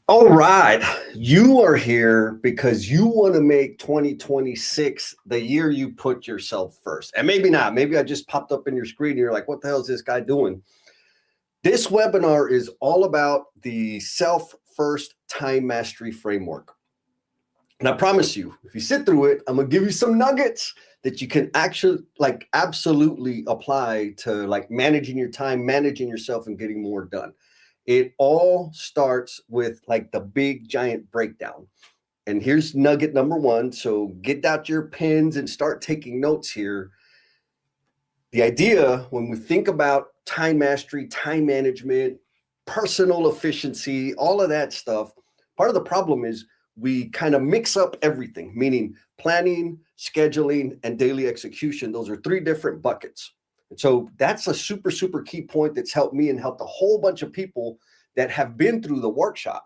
All right. You are here because you want to make 2026 the year you put yourself first. And maybe not. Maybe I just popped up in your screen and you're like, what the hell is this guy doing? This webinar is all about the self first time mastery framework. And I promise you, if you sit through it, I'm going to give you some nuggets that you can actually absolutely apply to managing your time, managing yourself, and getting more done. It all starts with the big giant breakdown. And here's nugget number one. So get out your pens and start taking notes here. The idea when we think about time mastery, time management, personal efficiency, all of that stuff, part of the problem is we kind of mix up everything, meaning planning, scheduling, and daily execution. Those are three different buckets. And so that's a super, super key point that's helped me and helped a whole bunch of people that have been through the workshop.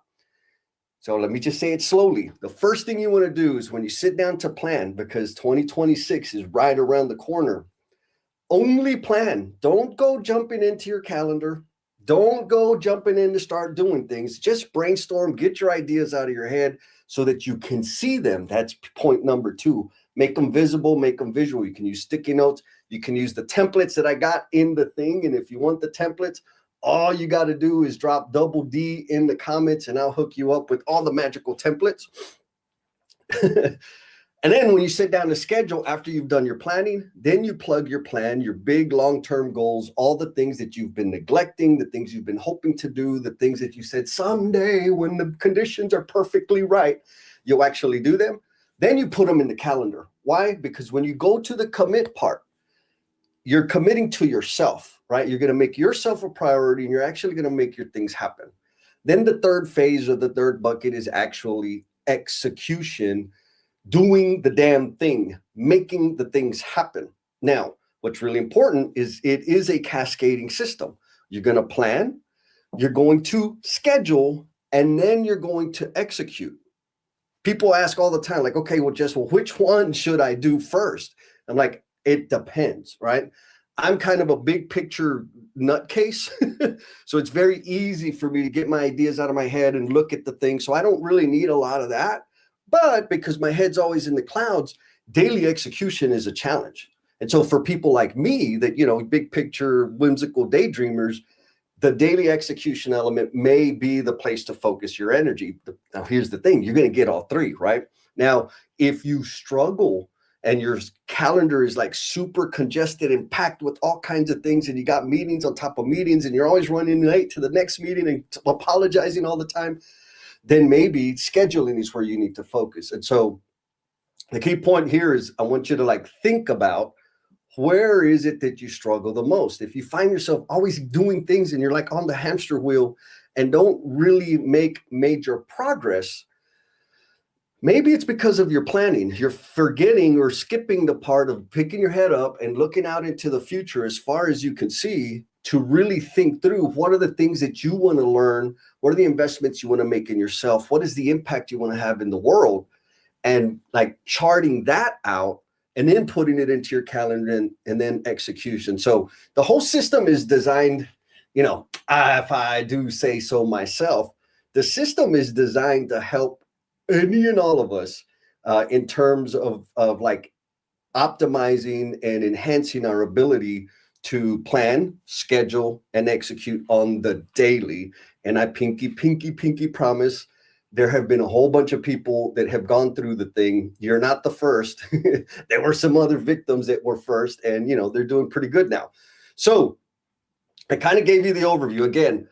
So let me just say it slowly. The first thing you want to do is when you sit down to plan, because 2026 is right around the corner, only plan. Don't go jumping into your calendar. Don't go jumping in to start doing things. Just brainstorm, get your ideas out of your head so that you can see them. That's point number two. Make them visible, make them visual. You can use sticky notes. You can use the templates that I got in the thing. And if you want the templates, all you got to do is drop double D in the comments and I'll hook you up with all the magical templates. And then when you sit down to schedule after you've done your planning, then you plug your plan, your big long-term goals, all the things that you've been neglecting, the things you've been hoping to do, the things that you said someday when the conditions are perfectly right, you'll actually do them. Then you put them in the calendar. Why? Because when you go to the commit part, you're committing to yourself, right? You're going to make yourself a priority and you're actually going to make your things happen. Then the third phase or the third bucket is actually execution, doing the damn thing, making the things happen. Now, what's really important is it is a cascading system. You're going to plan, you're going to schedule, and then you're going to execute. People ask all the time, okay, well, which one should I do first? I'm like, it depends, right? I'm kind of a big picture nutcase. So it's very easy for me to get my ideas out of my head and look at the thing. So I don't really need a lot of that. But because my head's always in the clouds, daily execution is a challenge. And so for people like me that, big picture, whimsical daydreamers, the daily execution element may be the place to focus your energy. Now, here's the thing. You're going to get all three, right? Now, if you struggle and your calendar is super congested and packed with all kinds of things, and you got meetings on top of meetings, and you're always running late to the next meeting and apologizing all the time, then maybe scheduling is where you need to focus. And so the key point here is I want you to think about where is it that you struggle the most. If you find yourself always doing things and you're on the hamster wheel and don't really make major progress, maybe it's because of your planning. You're forgetting or skipping the part of picking your head up and looking out into the future as far as you can see to really think through what are the things that you want to learn, what are the investments you want to make in yourself, what is the impact you want to have in the world, and charting that out and then putting it into your calendar and then execution. So the whole system is designed, if I do say so myself, the system is designed to help any and all of us in terms of optimizing and enhancing our ability to plan, schedule, and execute on the daily. And I pinky promise there have been a whole bunch of people that have gone through the thing. You're not the first. There were some other victims that were first, and they're doing pretty good now. So I kind of gave you the overview. Again,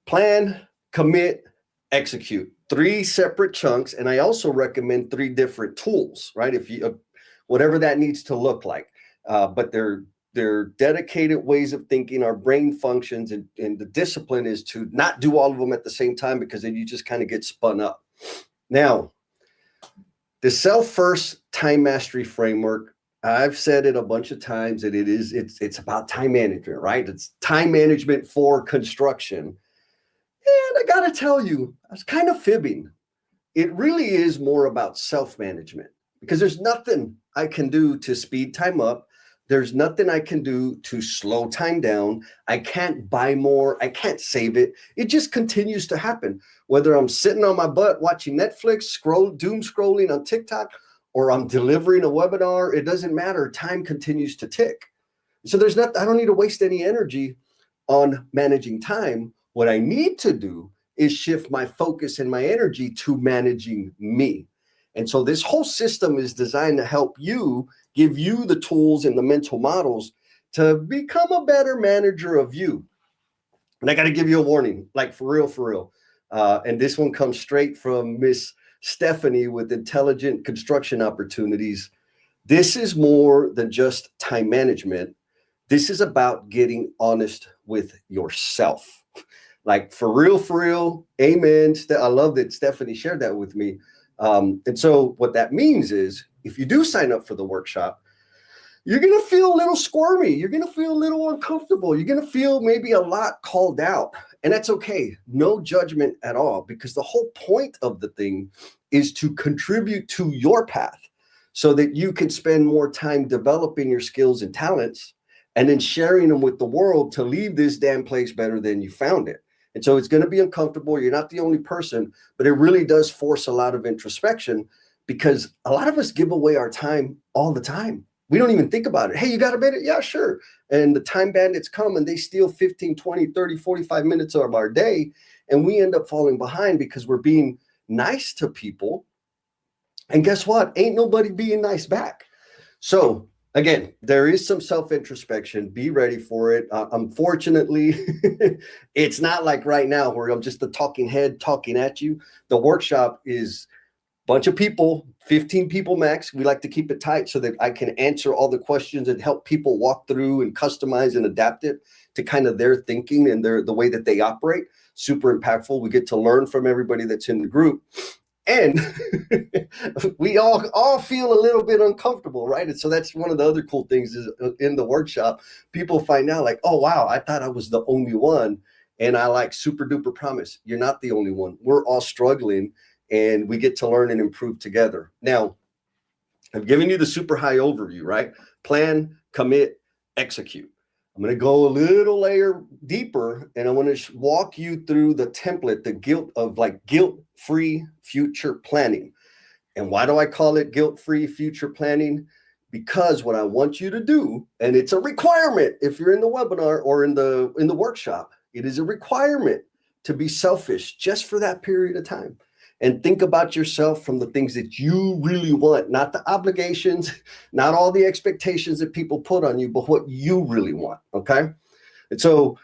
plan, commit, execute. Three separate chunks, and I also recommend three different tools, right? If you whatever that needs to look like, but they're dedicated ways of thinking. Our brain functions, and the discipline is to not do all of them at the same time, because then you just kind of get spun up. Now, the self-first time mastery framework, I've said it a bunch of times that it's about time management, right? It's time management for construction. And I got to tell you, I was kind of fibbing. It really is more about self-management, because there's nothing I can do to speed time up. There's nothing I can do to slow time down. I can't buy more. I can't save it. It just continues to happen. Whether I'm sitting on my butt watching Netflix, doom scrolling on TikTok, or I'm delivering a webinar, it doesn't matter. Time continues to tick. So I don't need to waste any energy on managing time. What I need to do is shift my focus and my energy to managing me. And so this whole system is designed to help you, give you the tools and the mental models to become a better manager of you. And I got to give you a warning, like for real. And this one comes straight from Miss Stephanie with Intelligent Construction Opportunities. This is more than just time management. This is about getting honest with yourself. Like for real, amen. I love that Stephanie shared that with me. And so what that means is if you do sign up for the workshop, you're going to feel a little squirmy. You're going to feel a little uncomfortable. You're going to feel maybe a lot called out. And that's okay. No judgment at all, because the whole point of the thing is to contribute to your path so that you can spend more time developing your skills and talents and then sharing them with the world to leave this damn place better than you found it. And so it's going to be uncomfortable. You're not the only person, but it really does force a lot of introspection, because a lot of us give away our time all the time. We don't even think about it. Hey, you got a minute? Yeah, sure. And the time bandits come and they steal 15, 20, 30, 45 minutes of our day. And we end up falling behind because we're being nice to people. And guess what? Ain't nobody being nice back. So again, there is some self-introspection. Be ready for it. Unfortunately, it's not like right now where I'm just the talking head talking at you. The workshop is a bunch of people, 15 people max. We like to keep it tight so that I can answer all the questions and help people walk through and customize and adapt it to kind of their thinking and the way that they operate. Super impactful. We get to learn from everybody that's in the group. And we all feel a little bit uncomfortable, right? And so that's one of the other cool things is in the workshop, people find out like, oh, wow, I thought I was the only one. And I like super duper promise, you're not the only one. We're all struggling and we get to learn and improve together. Now, I've given you the super high overview, right? Plan, commit, execute. I'm going to go a little layer deeper and I want to walk you through the template, the guilt-free future planning. And why do I call it guilt-free future planning? Because what I want you to do, and it's a requirement if you're in the webinar or in the workshop, it is a requirement to be selfish just for that period of time. And think about yourself from the things that you really want, not the obligations, not all the expectations that people put on you, but what you really want, okay? And so,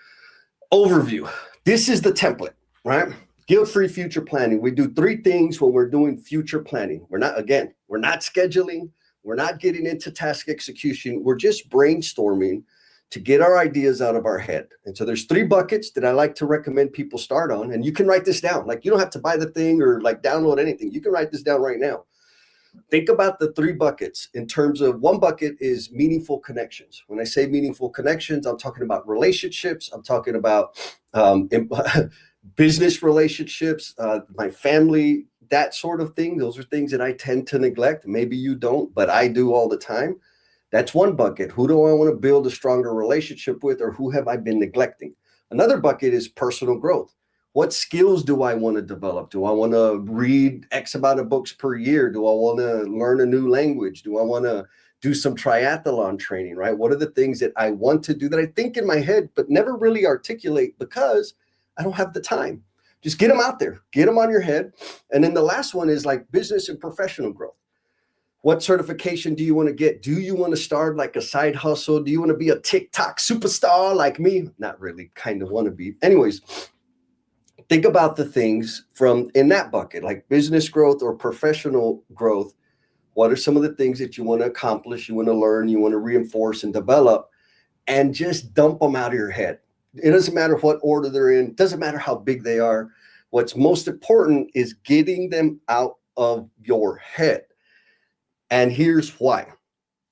overview. This is the template, right? Guilt-free future planning. We do 3 things when we're doing future planning. We're not scheduling. We're not getting into task execution. We're just brainstorming to get our ideas out of our head. And so there's 3 buckets that I like to recommend people start on. And you can write this down. Like you don't have to buy the thing or like download anything. You can write this down right now. Think about the 3 buckets in terms of 1 bucket is meaningful connections. When I say meaningful connections, I'm talking about relationships. I'm talking about business relationships, my family, that sort of thing. Those are things that I tend to neglect. Maybe you don't, but I do all the time. That's 1 bucket. Who do I want to build a stronger relationship with, or who have I been neglecting? Another bucket is personal growth. What skills do I want to develop? Do I want to read X amount of books per year? Do I want to learn a new language? Do I want to do some triathlon training, right? What are the things that I want to do that I think in my head, but never really articulate because I don't have the time? Just get them out there, get them on your head. And then the last one is like business and professional growth. What certification do you want to get? Do you want to start like a side hustle? Do you want to be a TikTok superstar like me? Not really, kind of want to be. Anyways, think about the things from in that bucket, like business growth or professional growth. What are some of the things that you want to accomplish, you want to learn, you want to reinforce and develop, and just dump them out of your head. It doesn't matter what order they're in. It doesn't matter how big they are. What's most important is getting them out of your head. And here's why.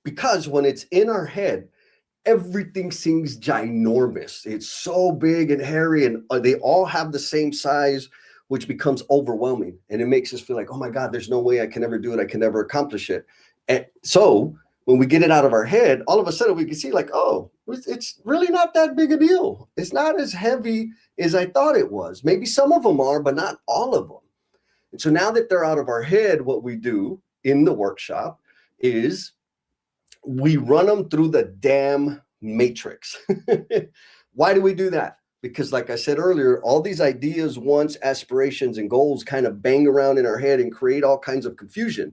Because when it's in our head, everything seems ginormous. It's so big and hairy, and they all have the same size, which becomes overwhelming. And it makes us feel like, oh my God, there's no way I can ever do it. I can never accomplish it. And so when we get it out of our head, all of a sudden we can see like, oh, it's really not that big a deal. It's not as heavy as I thought it was. Maybe some of them are, but not all of them. And so now that they're out of our head, what we do in the workshop is we run them through the damn matrix. Why do we do that? Because like I said earlier, all these ideas, wants, aspirations, and goals kind of bang around in our head and create all kinds of confusion.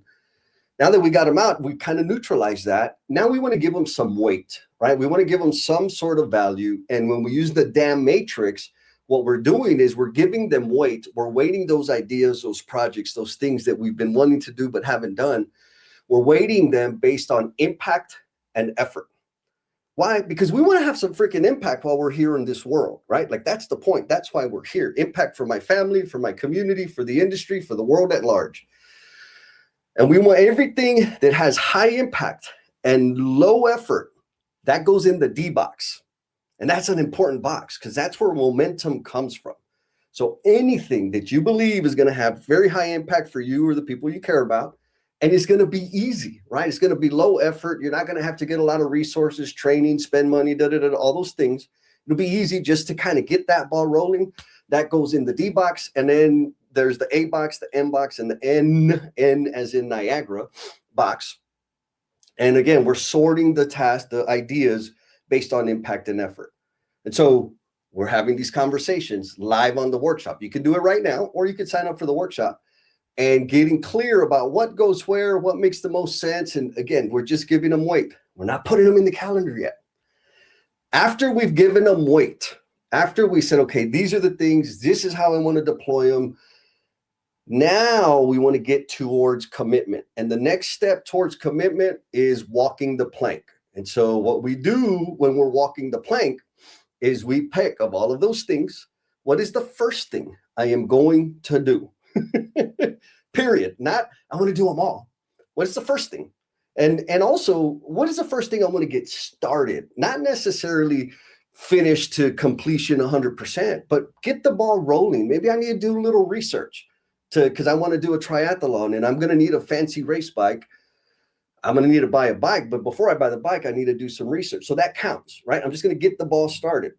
Now that we got them out, we kind of neutralize that. Now we want to give them some weight, right? We want to give them some sort of value. And when we use the damn matrix, what we're doing is we're giving them weight. We're weighting those ideas, those projects, those things that we've been wanting to do but haven't done. We're weighting them based on impact and effort. Why? Because we want to have some freaking impact while we're here in this world, right? Like that's the point. That's why we're here. Impact for my family, for my community, for the industry, for the world at large. And we want everything that has high impact and low effort. That goes in the D box. And that's an important box because that's where momentum comes from. So anything that you believe is going to have very high impact for you or the people you care about, and it's going to be easy, right? It's going to be low effort. You're not going to have to get a lot of resources, training, spend money, all those things. It'll be easy just to kind of get that ball rolling. That goes in the D box. And then there's the A box, the M box, and the N as in Niagara box. And again, we're sorting the tasks, the ideas based on impact and effort. And so we're having these conversations live on the workshop. You can do it right now, or you can sign up for the workshop and getting clear about what goes where, what makes the most sense. And again, we're just giving them weight. We're not putting them in the calendar yet. After we've given them weight, after we said, okay, these are the things, this is how I want to deploy them. Now we want to get towards commitment. And the next step towards commitment is walking the plank. And so what we do when we're walking the plank is we pick of all of those things, what is the first thing I am going to do? Period. Not, I want to do them all. What is the first thing? And also, what is the first thing I want to get started? Not necessarily finish to completion 100%, but get the ball rolling. Maybe I need to do a little research because I want to do a triathlon and I'm going to need a fancy race bike. I'm going to need to buy a bike, but before I buy the bike, I need to do some research. So that counts, right? I'm just going to get the ball started.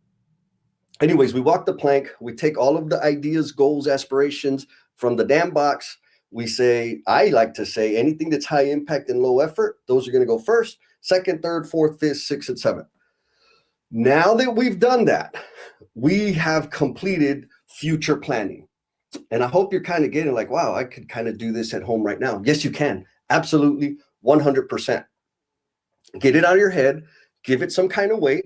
Anyways, we walk the plank. We take all of the ideas, goals, aspirations from the damn box. We say, I like to say anything that's high impact and low effort, those are going to go first, second, third, fourth, fifth, sixth, and seventh. Now that we've done that, we have completed future planning. And I hope you're kind of getting like, wow, I could kind of do this at home right now. Yes, you can. Absolutely. 100%. Get it out of your head, give it some kind of weight,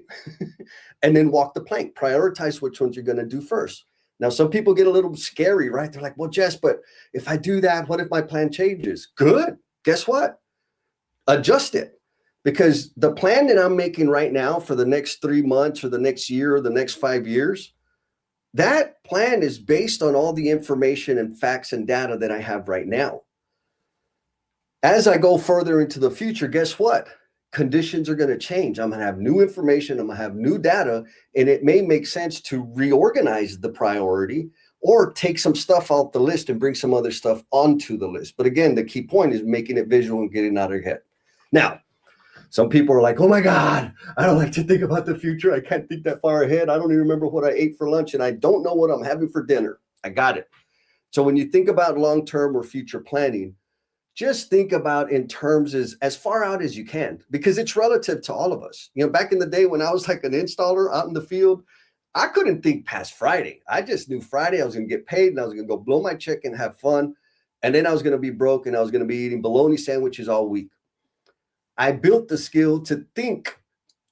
and then walk the plank. Prioritize which ones you're going to do first. Now, some people get a little scary, right? They're like, well, Jess, but if I do that, what if my plan changes? Good. Guess what? Adjust it. Because the plan that I'm making right now for the next 3 months or the next year or the next 5 years, that plan is based on all the information and facts and data that I have right now. As I go further into the future, guess what? Conditions are going to change. I'm going to have new information. I'm going to have new data, and it may make sense to reorganize the priority or take some stuff off the list and bring some other stuff onto the list. But again, the key point is making it visual and getting out of your head. Now, some people are like, oh my God, I don't like to think about the future. I can't think that far ahead. I don't even remember what I ate for lunch, and I don't know what I'm having for dinner. I got it. So when you think about long-term or future planning, just think about in terms as far out as you can, because it's relative to all of us. You know, back in the day when I was like an installer out in the field, I couldn't think past Friday. I just knew Friday I was going to get paid and I was going to go blow my check and have fun. And then I was going to be broke and I was going to be eating bologna sandwiches all week. I built the skill to think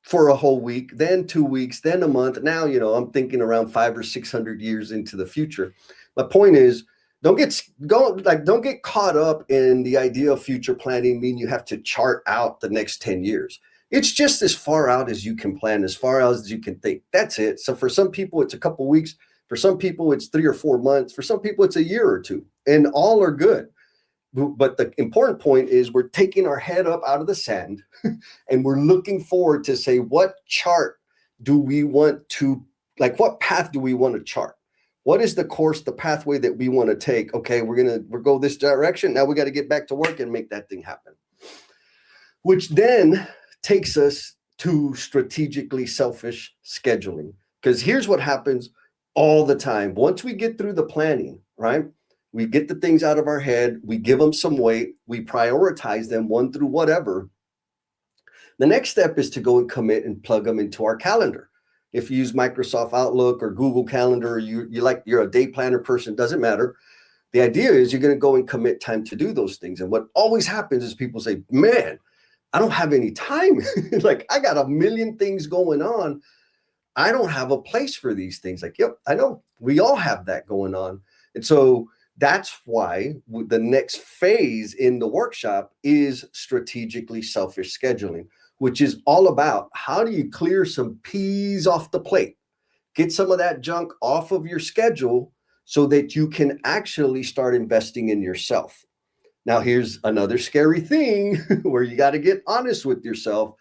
for a whole week, then 2 weeks, then a month. Now, you know, I'm thinking around 500 or 600 years into the future. My point is, don't get caught up in the idea of future planning, meaning you have to chart out the next 10 years. It's just as far out as you can plan, as far out as you can think. That's it. So for some people, it's a couple weeks. For some people, it's 3 or 4 months. For some people, it's a year or two, and all are good. But the important point is we're taking our head up out of the sand and we're looking forward to say, what chart do we want to, like, what path do we want to chart? What is the course, the pathway that we want to take? Okay, we'll go this direction. Now we got to get back to work and make that thing happen. which then takes us to strategically selfish scheduling. Because here's what happens all the time. Once we get through the planning, right? We get the things out of our head, we give them some weight, we prioritize them one through whatever. The next step is to go and commit and plug them into our calendar. If you use Microsoft Outlook or Google Calendar, you're a day planner person, doesn't matter. The idea is you're going to go and commit time to do those things. And what always happens is people say, man, I don't have any time. Like, I got a million things going on. I don't have a place for these things. Like, yep, I know. We all have that going on. And so that's why the next phase in the workshop is strategically selfish scheduling, which is all about how do you clear some peas off the plate, get some of that junk off of your schedule so that you can actually start investing in yourself. Now, here's another scary thing where you got to get honest with yourself.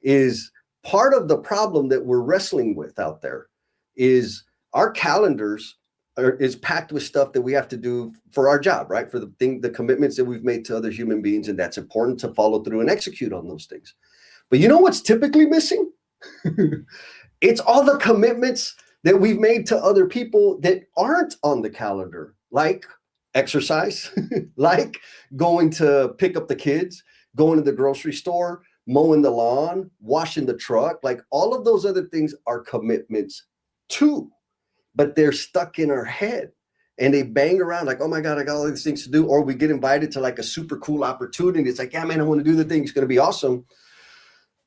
Is part of the problem that we're wrestling with out there is our calendars is packed with stuff that we have to do for our job, right? For the commitments that we've made to other human beings. And that's important to follow through and execute on those things. But you know what's typically missing? It's all the commitments that we've made to other people that aren't on the calendar, like exercise, like going to pick up the kids, going to the grocery store, mowing the lawn, washing the truck. Like, all of those other things are commitments too, but they're stuck in our head and they bang around like, oh my God, I got all these things to do. Or we get invited to like a super cool opportunity. It's like, yeah, man, I want to do the thing. It's going to be awesome.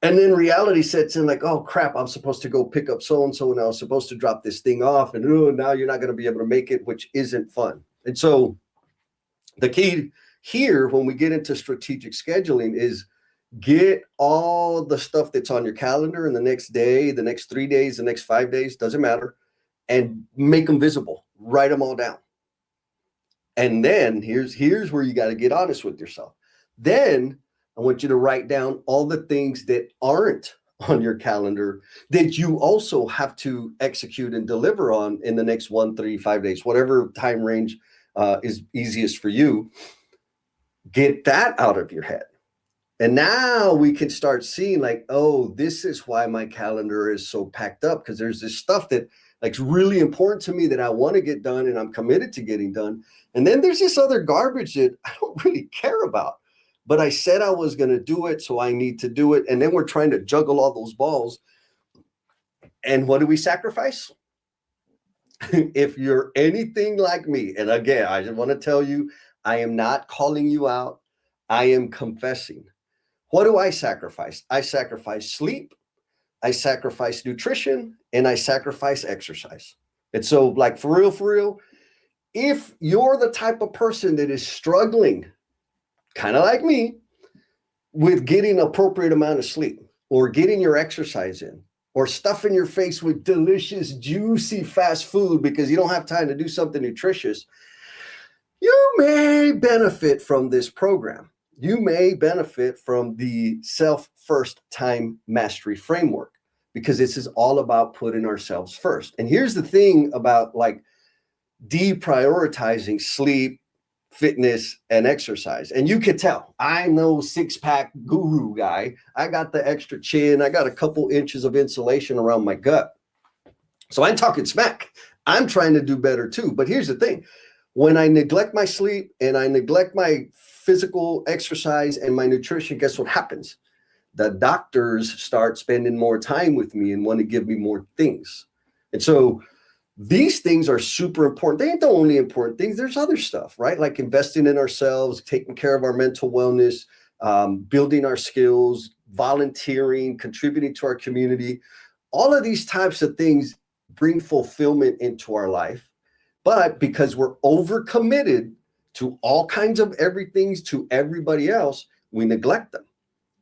And then reality sets in like, oh crap, I'm supposed to go pick up so-and-so and I was supposed to drop this thing off. And oh, now you're not going to be able to make it, which isn't fun. And so the key here when we get into strategic scheduling is get all the stuff that's on your calendar in the next day, the next 3 days, the next 5 days, doesn't matter, and make them visible, write them all down. And then here's where you got to get honest with yourself. Then I want you to write down all the things that aren't on your calendar that you also have to execute and deliver on in the next 1, 3, 5 days, whatever time range is easiest for you. Get that out of your head. And now we can start seeing like, oh, this is why my calendar is so packed up, because there's this stuff that like's really important to me that I want to get done and I'm committed to getting done. And then there's this other garbage that I don't really care about, but I said I was going to do it, so I need to do it. And then we're trying to juggle all those balls. And what do we sacrifice? If you're anything like me, and again, I just want to tell you, I am not calling you out. I am confessing. What do I sacrifice? I sacrifice sleep, I sacrifice nutrition, and I sacrifice exercise. And so, like, for real, if you're the type of person that is struggling, kind of like me, with getting appropriate amount of sleep or getting your exercise in or stuffing your face with delicious, juicy fast food because you don't have time to do something nutritious, you may benefit from this program. You may benefit from the self-first time mastery framework, because this is all about putting ourselves first. And here's the thing about like deprioritizing sleep, fitness, and exercise. And you could tell, I'm no six-pack guru guy. I got the extra chin. I got a couple inches of insulation around my gut. So I'm talking smack. I'm trying to do better too. But here's the thing. When I neglect my sleep and I neglect my physical exercise and my nutrition, guess what happens? The doctors start spending more time with me and want to give me more things. And so these things are super important. They ain't the only important things. There's other stuff, right? Like investing in ourselves, taking care of our mental wellness, building our skills, volunteering, contributing to our community. All of these types of things bring fulfillment into our life. But because we're overcommitted to all kinds of everything to everybody else, we neglect them.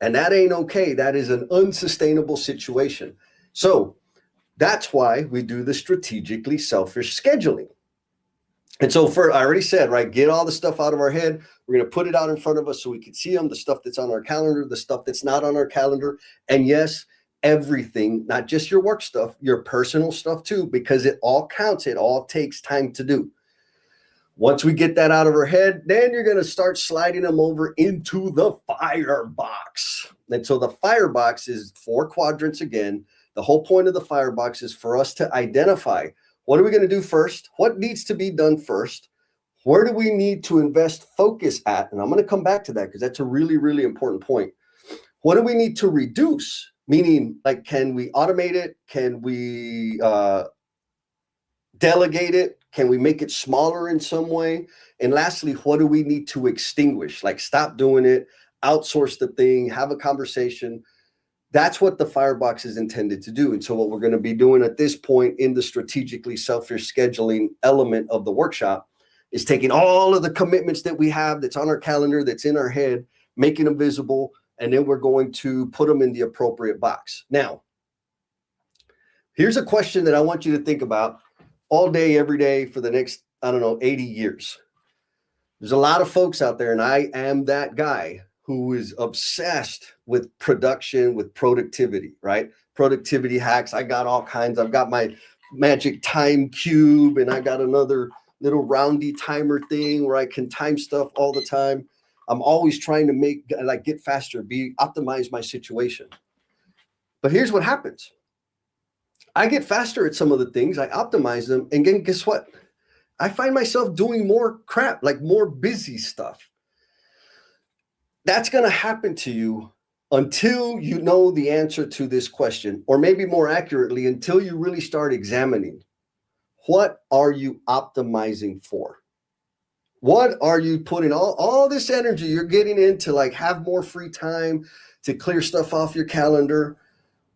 And that ain't okay. That is an unsustainable situation. So that's why we do the strategically selfish scheduling. And so I already said, right, get all the stuff out of our head. We're going to put it out in front of us so we can see them, the stuff that's on our calendar, the stuff that's not on our calendar. And yes, everything, not just your work stuff, your personal stuff too, because it all counts. It all takes time to do. Once we get that out of our head, then you're going to start sliding them over into the firebox. And so the firebox is 4 quadrants again. The whole point of the firebox is for us to identify, what are we going to do first? What needs to be done first? Where do we need to invest focus at? And I'm going to come back to that because that's a really, really important point. What do we need to reduce? Meaning, like, can we automate it? Can we delegate it? Can we make it smaller in some way? And lastly, what do we need to extinguish? Like, stop doing it, outsource the thing, have a conversation. That's what the firebox is intended to do. And so what we're going to be doing at this point in the strategically selfish scheduling element of the workshop is taking all of the commitments that we have that's on our calendar, that's in our head, making them visible, and then we're going to put them in the appropriate box. Now, here's a question that I want you to think about all day, every day for the next, 80 years. There's a lot of folks out there, and I am that guy who is obsessed with production, with productivity, right? Productivity hacks. I got all kinds. I've got my magic time cube, and I got another little roundy timer thing where I can time stuff all the time. I'm always trying to get faster, optimize my situation. But here's what happens. I get faster at some of the things, I optimize them, and then guess what? I find myself doing more crap, like more busy stuff. That's going to happen to you until you know the answer to this question, or maybe more accurately, until you really start examining, what are you optimizing for? What are you putting all this energy you're getting into, like, have more free time, to clear stuff off your calendar?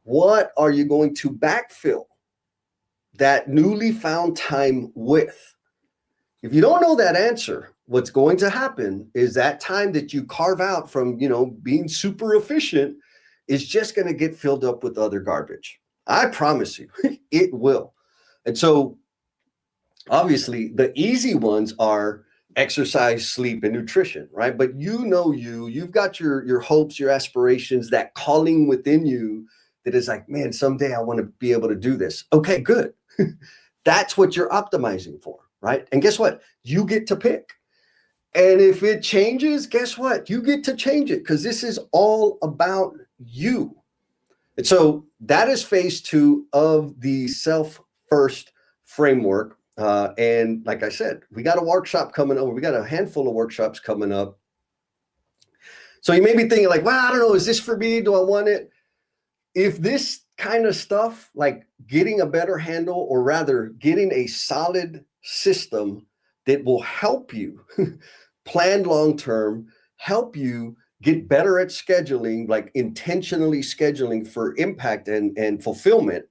What are you going to backfill that newly found time with? If you don't know that answer, what's going to happen is that time that you carve out from, being super efficient is just going to get filled up with other garbage. I promise you, it will. And so obviously the easy ones are exercise, sleep, and nutrition, right? But you've got your hopes, your aspirations, that calling within you that is like, man, someday I want to be able to do this. Okay, good. That's what you're optimizing for, right? And guess what? You get to pick. And if it changes, guess what? You get to change it, because this is all about you. And so that is phase 2 of the self-first framework. And like I said, we got a workshop coming up. We got a handful of workshops coming up. So you may be thinking like, well, I don't know, is this for me? Do I want it? If this kind of stuff, like getting a better handle, or rather getting a solid system that will help you plan long-term, help you get better at scheduling, like intentionally scheduling for impact and fulfillment,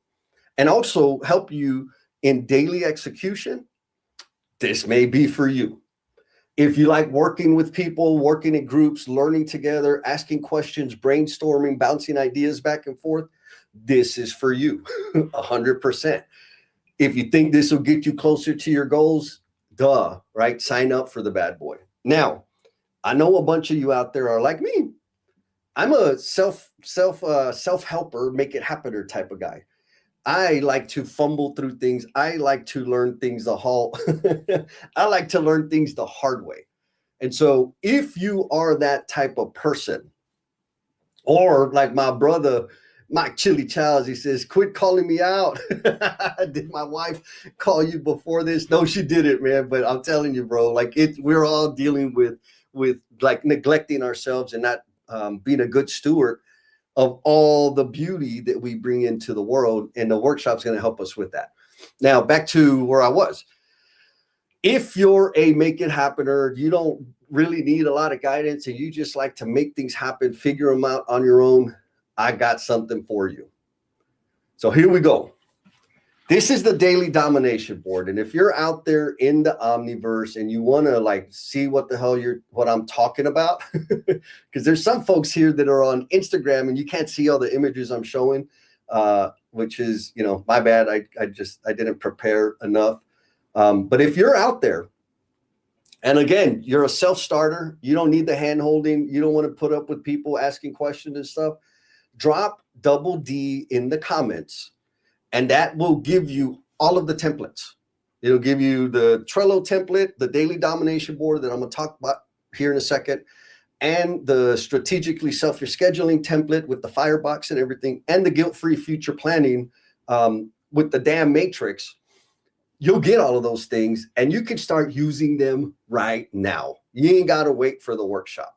and also help you in daily execution, this may be for you. If you like working with people, working in groups, learning together, asking questions, brainstorming, bouncing ideas back and forth, this is for you, 100%. If you think this will get you closer to your goals, right? Sign up for the bad boy. Now, I know a bunch of you out there are like me. I'm a self-helper, make it happener type of guy. I like to fumble through things. I like to learn things I like to learn things the hard way. And so if you are that type of person, or like my brother, Mike Chili Childs, he says, quit calling me out. Did my wife call you before this? No, she didn't, man. But I'm telling you, bro, like we're all dealing with like neglecting ourselves and not being a good steward of all the beauty that we bring into the world, and the workshop's going to help us with that. Now, back to where I was. If you're a make it happener, you don't really need a lot of guidance, and you just like to make things happen, figure them out on your own, I got something for you. So here we go. This is the daily domination board. And if you're out there in the omniverse and you want to like see what the hell what I'm talking about, because there's some folks here that are on Instagram and you can't see all the images I'm showing, which is, my bad. I didn't prepare enough. But if you're out there, and again, you're a self-starter, you don't need the hand holding, you don't want to put up with people asking questions and stuff, drop double D in the comments. And that will give you all of the templates. It'll give you the Trello template, the daily domination board that I'm going to talk about here in a second, and the strategically self-your scheduling template with the firebox and everything, and the guilt-free future planning with the damn matrix. You'll get all of those things, and you can start using them right now. You ain't got to wait for the workshop.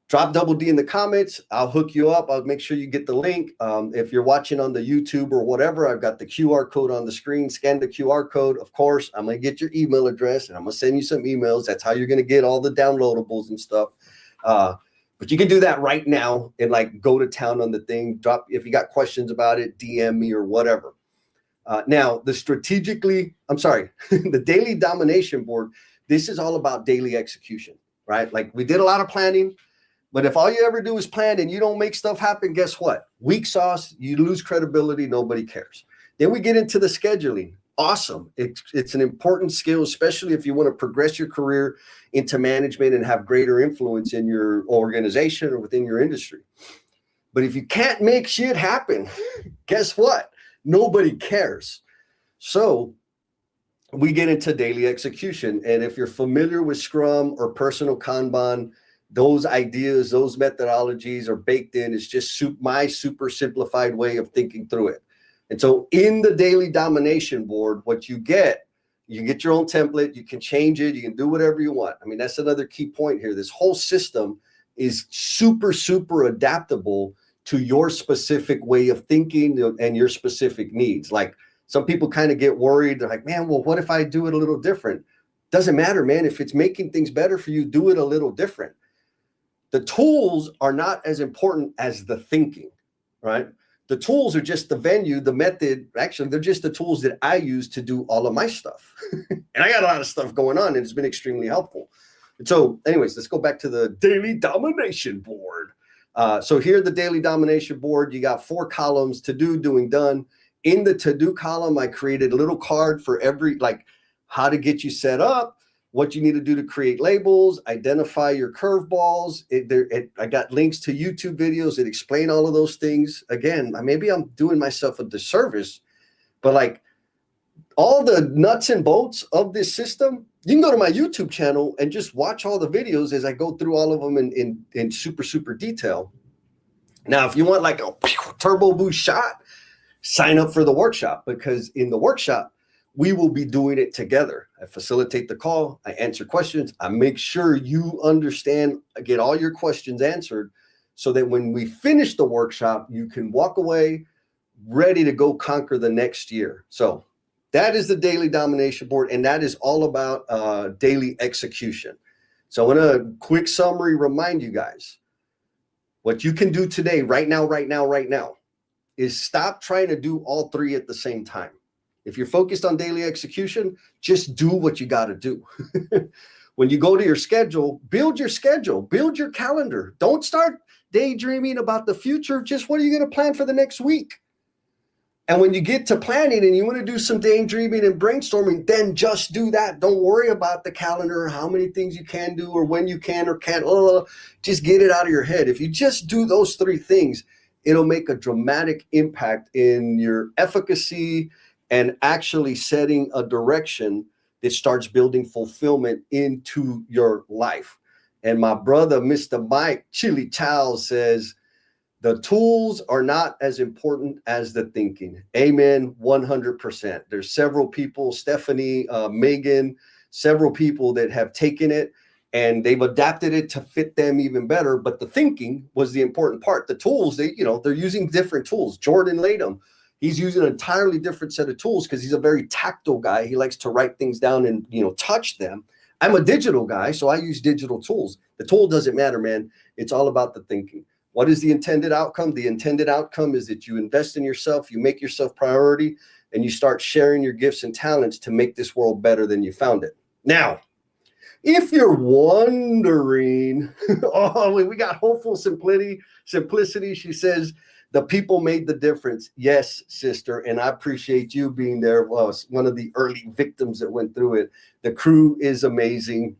Drop Double D in the comments. I'll hook you up. I'll make sure you get the link. If you're watching on the YouTube or whatever, I've got the QR code on the screen. Scan the QR code. Of course, I'm going to get your email address, and I'm going to send you some emails. That's how you're going to get all the downloadables and stuff. But you can do that right now and like go to town on the thing. Drop, if you got questions about it, DM me or whatever. Now, the daily domination board, this is all about daily execution, right? Like we did a lot of planning. But if all you ever do is plan and you don't make stuff happen, guess what? Weak sauce, you lose credibility, nobody cares. Then we get into the scheduling. Awesome. It's an important skill, especially if you want to progress your career into management and have greater influence in your organization or within your industry. But if you can't make shit happen, guess what? Nobody cares. So we get into daily execution. And if you're familiar with Scrum or personal Kanban, those ideas, those methodologies are baked in. It's just my super simplified way of thinking through it. And so in the daily domination board, what you get your own template. You can change it. You can do whatever you want. I mean, that's another key point here. This whole system is super, super adaptable to your specific way of thinking and your specific needs. Like some people kind of get worried. They're like, man, well, what if I do it a little different? Doesn't matter, man. If it's making things better for you, do it a little different. The tools are not as important as the thinking, right? The tools are just the venue, the method. Actually, they're just the tools that I use to do all of my stuff. And I got a lot of stuff going on, and it's been extremely helpful. And so anyways, let's go back to the daily domination board. So here, the daily domination board, you got 4 columns: to do, doing, done. In the to do column, I created a little card for every, like how to get you set up, what you need to do to create labels, identify your curveballs. I got links to YouTube videos that explain all of those things. Again, maybe I'm doing myself a disservice, but like all the nuts and bolts of this system, you can go to my YouTube channel and just watch all the videos as I go through all of them in super, super detail. Now, if you want like a turbo boost shot, sign up for the workshop, because in the workshop, we will be doing it together. I facilitate the call. I answer questions. I make sure you understand, get all your questions answered, so that when we finish the workshop, you can walk away ready to go conquer the next year. So that is the daily domination board, and that is all about daily execution. So I want to quick summary remind you guys, what you can do today, right now, is stop trying to do all 3 at the same time. If you're focused on daily execution, just do what you got to do. When you go to your schedule, build your calendar. Don't start daydreaming about the future. Just what are you going to plan for the next week? And when you get to planning and you want to do some daydreaming and brainstorming, then just do that. Don't worry about the calendar, how many things you can do or when you can or can't. Just get it out of your head. If you just do those 3 things, it'll make a dramatic impact in your efficacy and actually setting a direction that starts building fulfillment into your life. And my brother, Mr. Mike Chili Chow, says, the tools are not as important as the thinking. Amen, 100%. There's several people, Stephanie, Megan, several people that have taken it and they've adapted it to fit them even better. But the thinking was the important part. The tools, they're using different tools. Jordan Latham, he's using an entirely different set of tools because he's a very tactile guy. He likes to write things down and, touch them. I'm a digital guy, so I use digital tools. The tool doesn't matter, man. It's all about the thinking. What is the intended outcome? The intended outcome is that you invest in yourself, you make yourself priority, and you start sharing your gifts and talents to make this world better than you found it. Now, if you're wondering, we got hopeful simplicity. She says, the people made the difference. Yes, sister. And I appreciate you being there. Well, one of the early victims that went through it. The crew is amazing.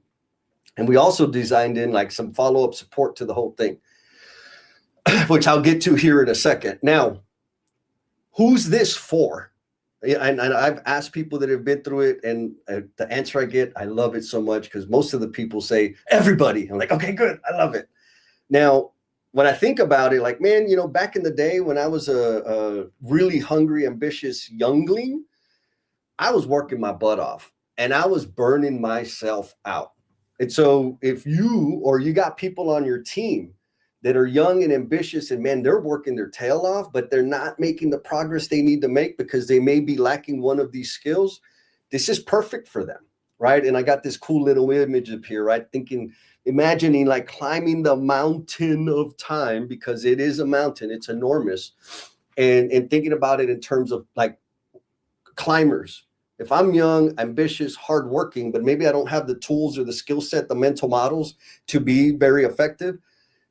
And we also designed in like some follow-up support to the whole thing, which I'll get to here in a second. Now, who's this for? And I've asked people that have been through it, and the answer I get, I love it so much, because most of the people say everybody. I'm like, okay, good, I love it. Now, when I think about it, like, man, back in the day when I was a really hungry, ambitious youngling, I was working my butt off and I was burning myself out. And so if you got people on your team that are young and ambitious, and man, they're working their tail off, but they're not making the progress they need to make because they may be lacking one of these skills, this is perfect for them, right? And I got this cool little image up here, right? Imagining like climbing the mountain of time, because it is a mountain, it's enormous. And thinking about it in terms of like climbers. If I'm young, ambitious, hardworking, but maybe I don't have the tools or the skill set, the mental models to be very effective,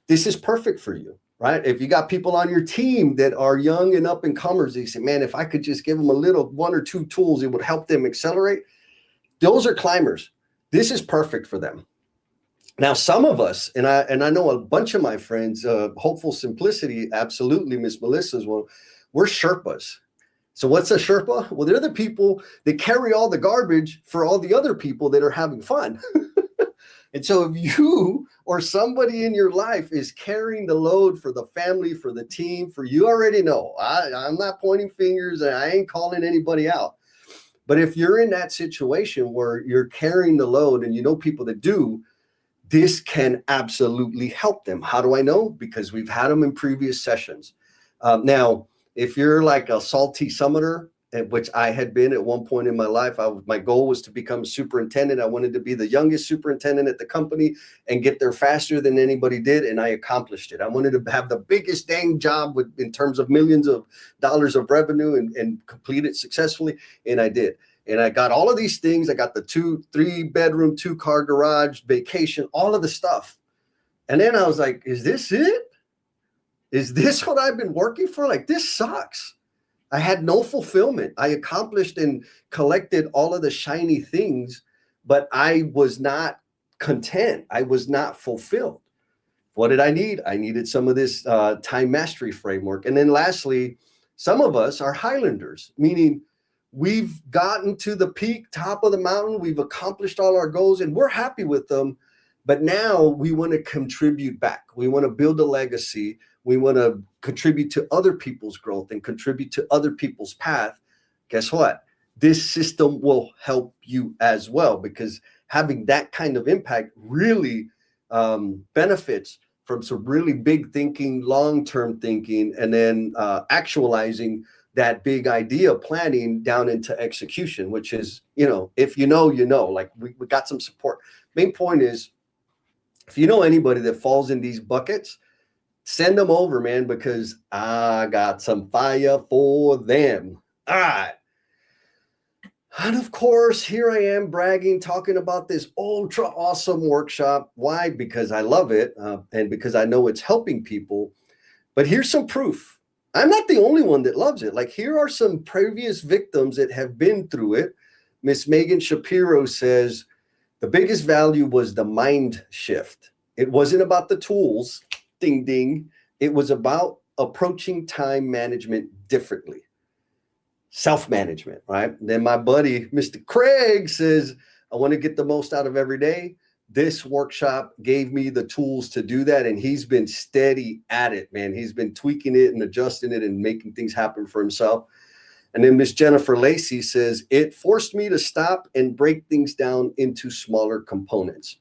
this is perfect for you, right? If you got people on your team that are young and up and comers, they say, man, if I could just give them a little one or two tools, it would help them accelerate. Those are climbers. This is perfect for them. Now, some of us, and I know a bunch of my friends, Hopeful Simplicity, absolutely, Miss Melissa's one, we're Sherpas. So what's a Sherpa? Well, they're the people that carry all the garbage for all the other people that are having fun. And so if you or somebody in your life is carrying the load for the family, for the team, for you already know, I'm not pointing fingers and I ain't calling anybody out. But if you're in that situation where you're carrying the load and you know people that do, this can absolutely help them. How do I know? Because we've had them in previous sessions. Now, if you're like a salty summiter, which I had been at one point in my life, my goal was to become a superintendent. I wanted to be the youngest superintendent at the company and get there faster than anybody did, and I accomplished it. I wanted to have the biggest dang job in terms of millions of dollars of revenue and complete it successfully, and I did. And I got all of these things. I got the 2-3 bedroom, 2-car garage, vacation, all of the stuff. And then I was like, is this it? Is this what I've been working for? Like, this sucks. I had no fulfillment. I accomplished and collected all of the shiny things, but I was not content. I was not fulfilled. What did I need? I needed some of this time mastery framework. And then lastly, some of us are Highlanders, meaning we've gotten to the peak, top of the mountain. We've accomplished all our goals and we're happy with them. But now we want to contribute back. We want to build a legacy. We want to contribute to other people's growth and contribute to other people's path. Guess what? This system will help you as well, because having that kind of impact really benefits from some really big thinking, long-term thinking, and then actualizing that big idea planning down into execution, which is, if you know, like we got some support. Main point is, if you know anybody that falls in these buckets, send them over, man, because I got some fire for them. All right. And of course, here I am bragging, talking about this ultra awesome workshop. Why? Because I love it and because I know it's helping people. But here's some proof. I'm not the only one that loves it. Like, here are some previous victims that have been through it. Miss Megan Shapiro says, the biggest value was the mind shift. It wasn't about the tools, ding, ding. It was about approaching time management differently. Self-management, right? And then my buddy, Mr. Craig, says, I want to get the most out of every day. This workshop gave me the tools to do that. And he's been steady at it, man. He's been tweaking it and adjusting it and making things happen for himself. And then Miss Jennifer Lacey says, it forced me to stop and break things down into smaller components.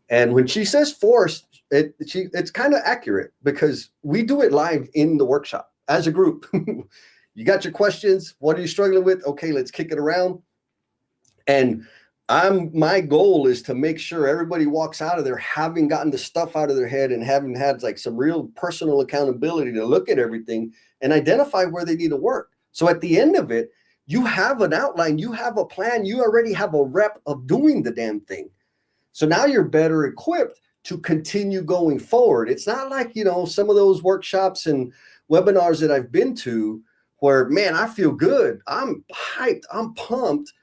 And when she says forced, it's kind of accurate, because we do it live in the workshop as a group. You got your questions. What are you struggling with? Okay, let's kick it around. And my goal is to make sure everybody walks out of there having gotten the stuff out of their head and having had like some real personal accountability to look at everything and identify where they need to work. So at the end of it, you have an outline, you have a plan, you already have a rep of doing the damn thing. So now you're better equipped to continue going forward. It's not like, some of those workshops and webinars that I've been to where, man, I feel good. I'm hyped. I'm pumped.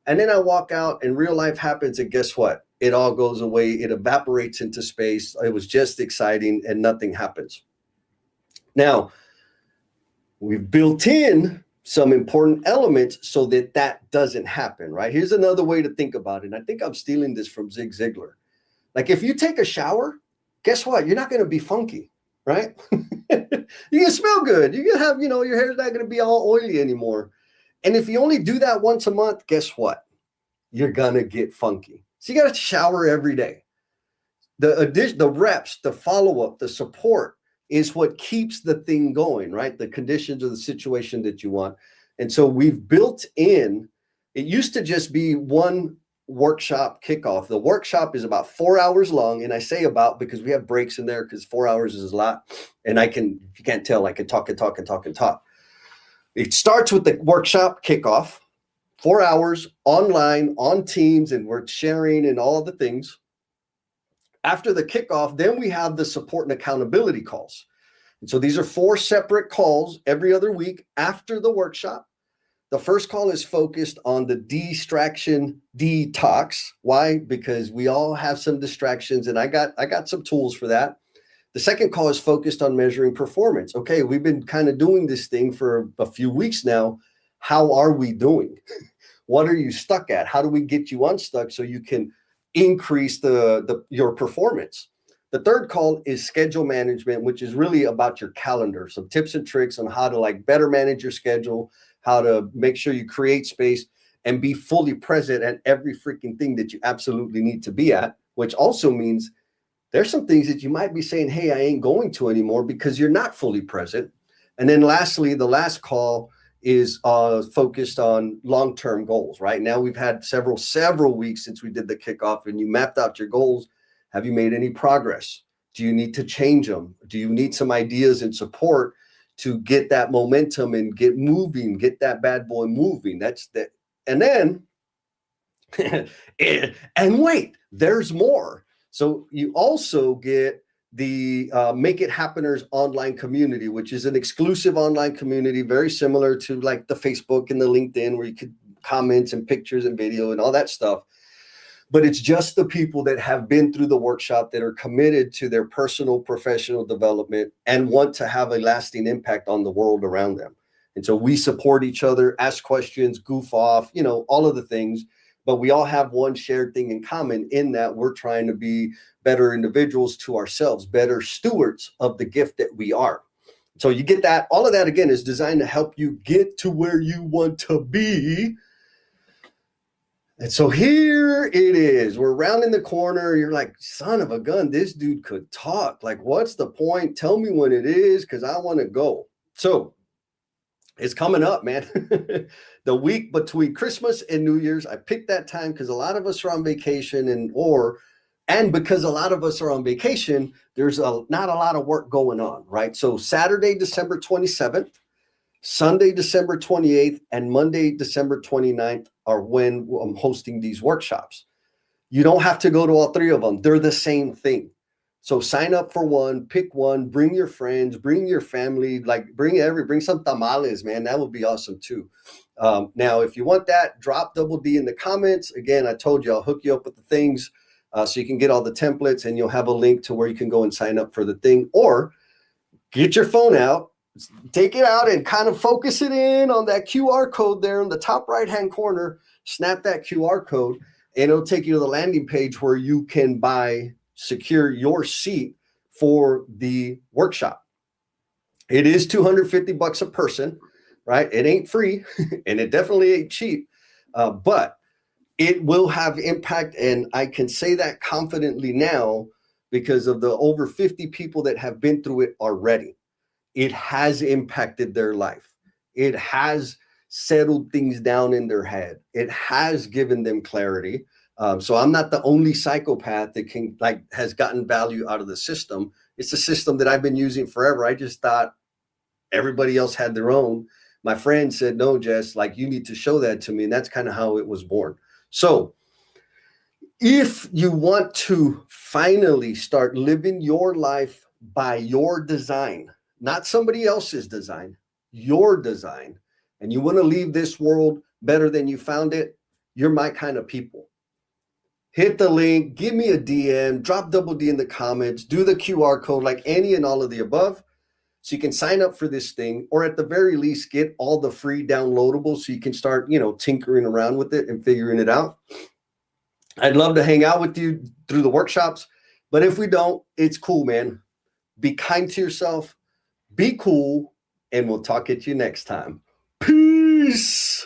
And then I walk out and real life happens. And guess what? It all goes away. It evaporates into space. It was just exciting and nothing happens. Now, we've built in some important elements so that that doesn't happen, right? Here's another way to think about it. And I think I'm stealing this from Zig Ziglar. Like if you take a shower, guess what? You're not going to be funky, right? You can smell good. You can have, your hair's not going to be all oily anymore. And if you only do that once a month, guess what? You're going to get funky. So you got to shower every day. The reps, the follow-up, the support is what keeps the thing going, right? The conditions or the situation that you want. And so we've built in, it used to just be one workshop kickoff. The workshop is about 4 hours long. And I say about because we have breaks in there because 4 hours is a lot. And if you can't tell, I can talk and talk and talk and talk. It starts with the workshop kickoff, 4 hours online on Teams, and we're sharing and all the things. After the kickoff, then we have the support and accountability calls. And so these are 4 separate calls every other week after the workshop. The first call is focused on the distraction detox. Why? Because we all have some distractions, and I got some tools for that. The second call is focused on measuring performance. Okay, we've been kind of doing this thing for a few weeks now. How are we doing? What are you stuck at? How do we get you unstuck so you can increase your performance? The third call is schedule management, which is really about your calendar. Some tips and tricks on how to better manage your schedule, how to make sure you create space and be fully present at every freaking thing that you absolutely need to be at, which also means there's some things that you might be saying, hey, I ain't going to anymore because you're not fully present. And then lastly, the last call is focused on long-term goals. Right now, we've had several weeks since we did the kickoff and you mapped out your goals. Have you made any progress? Do you need to change them? Do you need some ideas and support to get that momentum and get moving, get that bad boy moving? That's that. And then, and wait, there's more. So you also get the Make It Happeners online community, which is an exclusive online community, very similar to like the Facebook and the LinkedIn, where you could comments and pictures and video and all that stuff. But it's just the people that have been through the workshop that are committed to their personal, professional development and want to have a lasting impact on the world around them. And so we support each other, ask questions, goof off, all of the things. But we all have one shared thing in common in that we're trying to be better individuals to ourselves, better stewards of the gift that we are. So you get that. All of that, again, is designed to help you get to where you want to be. And so here it is. We're rounding the corner. You're like, son of a gun, this dude could talk. Like, what's the point? Tell me when it is, because I want to go. So it's coming up, man. The week between Christmas and New Year's. I picked that time because a lot of us are on vacation and because a lot of us are on vacation, there's not a lot of work going on, right? So Saturday, December 27th, Sunday, December 28th, and Monday, December 29th are when I'm hosting these workshops. You don't have to go to all 3 of them. They're the same thing. So sign up for one, pick one, bring your friends, bring your family, bring some tamales, man. That would be awesome too. Now, if you want that, drop Double D in the comments. Again, I told you, I'll hook you up with the things so you can get all the templates, and you'll have a link to where you can go and sign up for the thing, or get your phone out, take it out and kind of focus it in on that QR code there in the top right-hand corner, snap that QR code, and it'll take you to the landing page where you can secure your seat for the workshop. It is $250 a person, right? It ain't free and it definitely ain't cheap, but it will have impact. And I can say that confidently now because of the over 50 people that have been through it already. It has impacted their life. It has settled things down in their head. It has given them clarity. So I'm not the only psychopath that has gotten value out of the system. It's a system that I've been using forever. I just thought everybody else had their own. My friend said, no, Jess, you need to show that to me. And that's kind of how it was born. So if you want to finally start living your life by your design, not somebody else's design, your design, and you want to leave this world better than you found it, you're my kind of people. Hit the link, give me a DM, drop Double D in the comments, do the QR code like any and all of the above, So you can sign up for this thing, or at the very least, get all the free downloadables so you can start, tinkering around with it and figuring it out. I'd love to hang out with you through the workshops, but if we don't, it's cool, man. Be kind to yourself, be cool, and we'll talk at you next time. Peace.